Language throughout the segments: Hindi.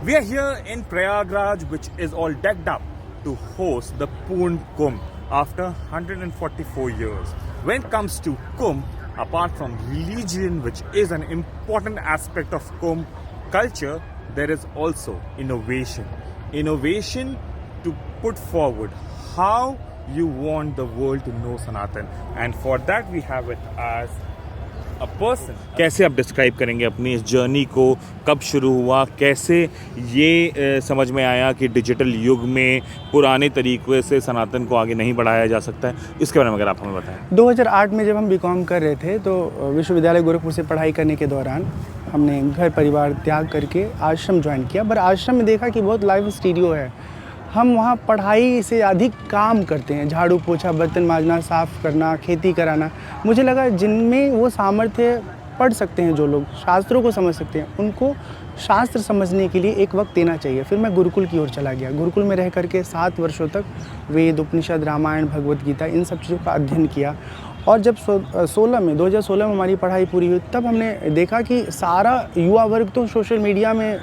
We are here in Prayagraj, which is all decked up to host the Poorn Kumbh after 144 years. When it comes to Kumbh, apart from religion, which is an important aspect of Kumbh culture, there is also innovation. Innovation to put forward how you want the world to know Sanatan. And for that we have with us a person. कैसे आप डिस्क्राइब करेंगे अपनी इस जर्नी को, कब शुरू हुआ, कैसे ये समझ में आया कि डिजिटल युग में पुराने तरीक़े से सनातन को आगे नहीं बढ़ाया जा सकता है, इसके बारे में अगर आप हमें बताएं। 2008 में जब हम बीकॉम कर रहे थे तो विश्वविद्यालय गोरखपुर से पढ़ाई करने के दौरान हमने घर परिवार त्याग करके आश्रम ज्वाइन किया। पर आश्रम में देखा कि बहुत लाइव स्टूडियो है, हम वहाँ पढ़ाई से अधिक काम करते हैं, झाड़ू पोछा बर्तन मांजना, साफ़ करना, खेती कराना। मुझे लगा जिनमें वो सामर्थ्य पढ़ सकते हैं, जो लोग शास्त्रों को समझ सकते हैं, उनको शास्त्र समझने के लिए एक वक्त देना चाहिए। फिर मैं गुरुकुल की ओर चला गया। गुरुकुल में रह करके 7 वर्षों तक वेद, उपनिषद, रामायण, भगवत गीता इन सब चीज़ों का अध्ययन किया। और जब 2016 में हमारी पढ़ाई पूरी हुई, तब हमने देखा कि सारा युवा वर्ग तो सोशल मीडिया में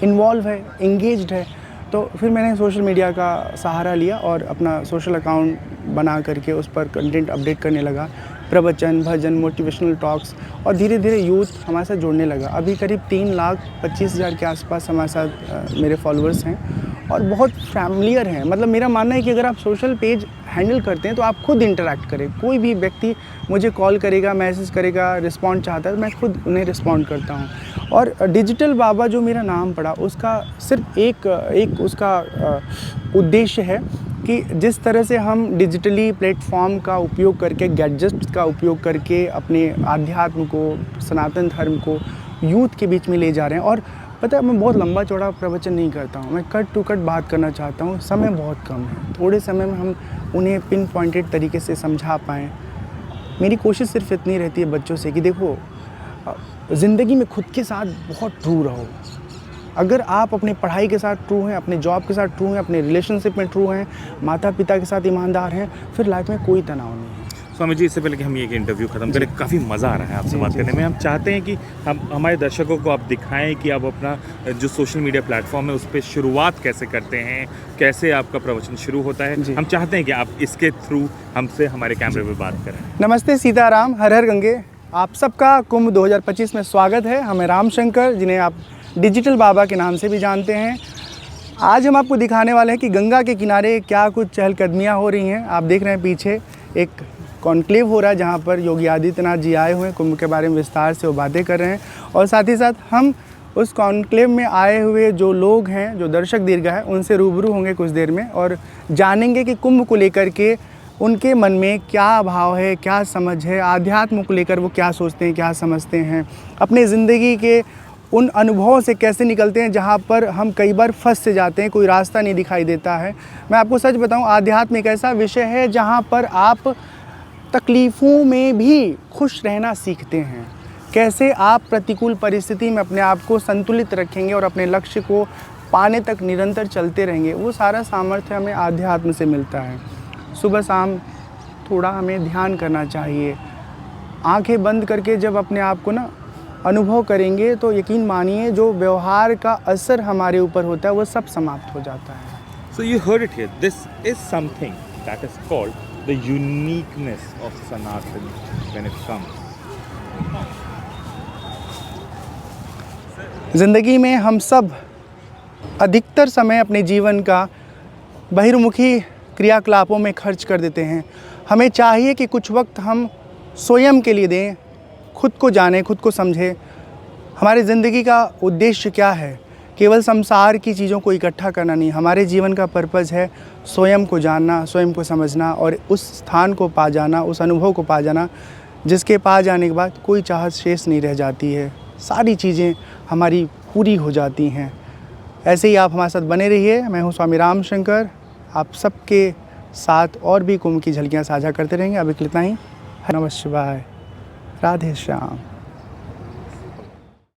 इन्वॉल्व है, इंगेज्ड है। तो फिर मैंने सोशल मीडिया का सहारा लिया और अपना सोशल अकाउंट बना करके उस पर कंटेंट अपडेट करने लगा, प्रवचन, भजन, मोटिवेशनल टॉक्स, और धीरे धीरे यूथ हमारे साथ जुड़ने लगा। अभी करीब 3,25,000 के आसपास हमारे साथ मेरे फॉलोअर्स हैं और बहुत फैमिलियर हैं। मतलब मेरा मानना है कि अगर आप सोशल पेज हैंडल करते हैं तो आप खुद इंटरैक्ट करें। कोई भी व्यक्ति मुझे कॉल करेगा, मैसेज करेगा, रिस्पॉन्ड चाहता है तो मैं खुद उन्हें रिस्पॉन्ड करता हूँ। और डिजिटल बाबा जो मेरा नाम पड़ा, उसका सिर्फ एक उसका उद्देश्य है कि जिस तरह से हम डिजिटली प्लेटफॉर्म का उपयोग करके, गैजेट्स का उपयोग करके अपने आध्यात्म को, सनातन धर्म को यूथ के बीच में ले जा रहे हैं। और पता है, मैं बहुत लंबा चौड़ा प्रवचन नहीं करता हूँ, मैं कट टू कट बात करना चाहता हूँ। समय बहुत कम है, थोड़े समय में हम उन्हें पिन पॉइंटेड तरीके से समझा पाएँ। मेरी कोशिश सिर्फ इतनी रहती है बच्चों से कि देखो, ज़िंदगी में खुद के साथ बहुत ट्रू रहो। अगर आप अपनी पढ़ाई के साथ ट्रू हैं, अपने जॉब के साथ ट्रू हैं, अपने रिलेशनशिप में ट्रू हैं, माता पिता के साथ ईमानदार हैं, फिर लाइफ में कोई तनाव नहीं है। स्वामी जी, इससे पहले कि हम ये इंटरव्यू ख़त्म करें, काफ़ी मज़ा आ रहा है आपसे बात करने में। हम चाहते हैं कि हम हमारे दर्शकों को आप दिखाएं कि आप अपना जो सोशल मीडिया प्लेटफॉर्म है उस पर शुरुआत कैसे करते हैं, कैसे आपका प्रवचन शुरू होता है। हम चाहते हैं कि आप इसके थ्रू हमसे हमारे कैमरे पे बात करें। नमस्ते सीताराम, हर हर गंगे। आप सबका कुंभ 2025 में स्वागत है। हमें रामशंकर, जिन्हें आप डिजिटल बाबा के नाम से भी जानते हैं। आज हम आपको दिखाने वाले हैं कि गंगा के किनारे क्या कुछ चहलकदमियाँ हो रही हैं। आप देख रहे हैं पीछे एक कॉन्क्लेव हो रहा है, जहाँ पर योगी आदित्यनाथ जी आए हुए हैं, कुंभ के बारे में विस्तार से वो बातें कर रहे हैं। और साथ ही साथ हम उस कॉन्क्लेव में आए हुए जो लोग हैं, जो दर्शक दीर्घा है, उनसे रूबरू होंगे कुछ देर में और जानेंगे कि कुंभ को लेकर के उनके मन में क्या भाव है, क्या समझ है, आध्यात्म को लेकर वो क्या सोचते हैं, क्या समझते हैं, अपने ज़िंदगी के उन अनुभवों से कैसे निकलते हैं जहाँ पर हम कई बार फंस से जाते हैं, कोई रास्ता नहीं दिखाई देता है। मैं आपको सच बताऊँ, आध्यात्म एक ऐसा विषय है जहाँ पर आप तकलीफ़ों में भी खुश रहना सीखते हैं। कैसे आप प्रतिकूल परिस्थिति में अपने आप को संतुलित रखेंगे और अपने लक्ष्य को पाने तक निरंतर चलते रहेंगे, वो सारा सामर्थ्य हमें आध्यात्म से मिलता है। सुबह शाम थोड़ा हमें ध्यान करना चाहिए। आंखें बंद करके जब अपने आप को ना अनुभव करेंगे तो यकीन मानिए जो व्यवहार का असर हमारे ऊपर होता है वो सब समाप्त हो जाता है। So you heard it here. This is something that is called the uniqueness of Sanatan when it comes. ज़िंदगी में हम सब अधिकतर समय अपने जीवन का बहिर्मुखी क्रियाकलापों में खर्च कर देते हैं। हमें चाहिए कि कुछ वक्त हम स्वयं के लिए दें, खुद को जानें, खुद को समझें। हमारी ज़िंदगी का उद्देश्य क्या है? केवल संसार की चीज़ों को इकट्ठा करना नहीं, हमारे जीवन का पर्पज़ है स्वयं को जानना, स्वयं को समझना और उस स्थान को पा जाना, उस अनुभव को पा जाना जिसके पा जाने के बाद कोई चाहत शेष नहीं रह जाती है, सारी चीज़ें हमारी पूरी हो जाती हैं। ऐसे ही आप हमारे साथ बने रहिए। मैं हूँ स्वामी रामशंकर, आप सबके साथ और भी कुंभ की झलकियाँ साझा करते रहेंगे। अब इतना ही। नमः शिवाय, राधे श्याम।